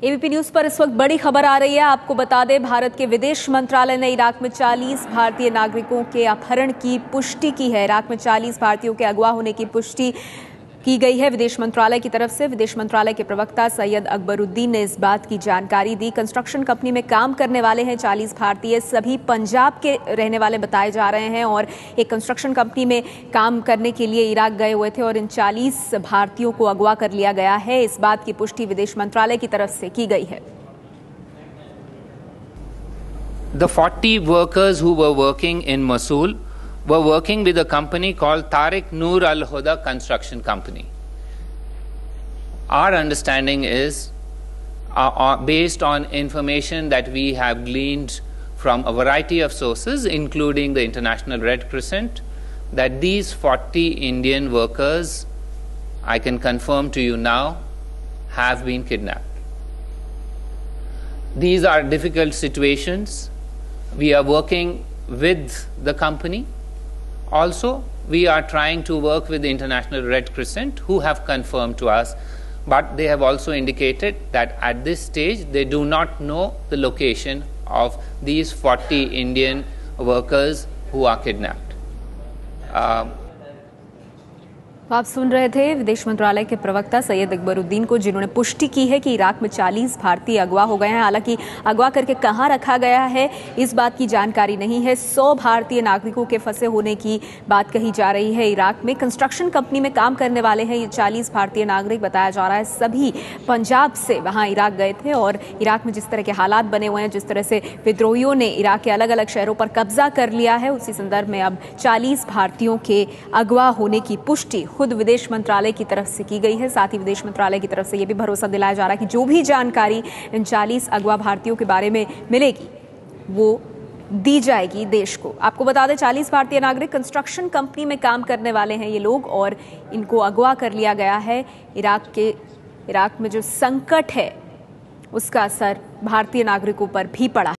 ABP news पर इस वक्त बड़ी खबर आ रही है। आपको बता दें, भारत के विदेश मंत्रालय ने इराक में 40 भारतीय नागरिकों के अपहरण की पुष्टि की है। इराक में 40 भारतीयों के अगवा होने की पुष्टि की गई है विदेश मंत्रालय की तरफ से। विदेश मंत्रालय के प्रवक्ता सैयद अकबरुद्दीन ने इस बात की जानकारी दी। कंस्ट्रक्शन कंपनी में काम करने वाले हैं 40 भारतीय, सभी पंजाब के रहने वाले बताए जा रहे हैं और एक कंस्ट्रक्शन कंपनी में काम करने के लिए इराक गए हुए थे और इन 40 भारतीयों को अगवा कर लिया गया है। इस बात की पुष्टि विदेश मंत्रालय की तरफ से की गई है। The 40 workers who were working in Mosul were working with a company called Tariq Noor Al Huda Construction Company. Our understanding is, based on information that we have gleaned from a variety of sources, including the International Red Crescent, that these 40 Indian workers, I can confirm to you now, have been kidnapped. These are difficult situations. We are working with the company. Also, we are trying to work with the International Red Crescent, who have confirmed to us, but they have also indicated that at this stage they do not know the location of these 40 Indian workers who are kidnapped. आप सुन रहे थे विदेश मंत्रालय के प्रवक्ता सैयद अकबरुद्दीन को, जिन्होंने पुष्टि की है कि इराक में 40 भारतीय अगवा हो गए हैं। हालांकि अगवा करके कहां रखा गया है इस बात की जानकारी नहीं है। 100 भारतीय नागरिकों के फंसे होने की बात कही जा रही है। इराक में कंस्ट्रक्शन कंपनी में काम करने वाले हैं ये 40 भारतीय नागरिक, बताया जा रहा है सभी पंजाब से वहां इराक गए थे और इराक में जिस तरह के हालात बने हुए हैं, जिस तरह से विद्रोहियों ने इराक के अलग अलग शहरों पर कब्जा कर लिया है, उसी संदर्भ में अब 40 भारतीयों के अगवा होने की पुष्टि खुद विदेश मंत्रालय की तरफ से की गई है। साथ ही विदेश मंत्रालय की तरफ से यह भी भरोसा दिलाया जा रहा है कि जो भी जानकारी इन 40 अगवा भारतीयों के बारे में मिलेगी वो दी जाएगी देश को। आपको बता दें, 40 भारतीय नागरिक कंस्ट्रक्शन कंपनी में काम करने वाले हैं ये लोग और इनको अगवा कर लिया गया है। इराक में जो संकट है उसका असर भारतीय नागरिकों पर भी पड़ा।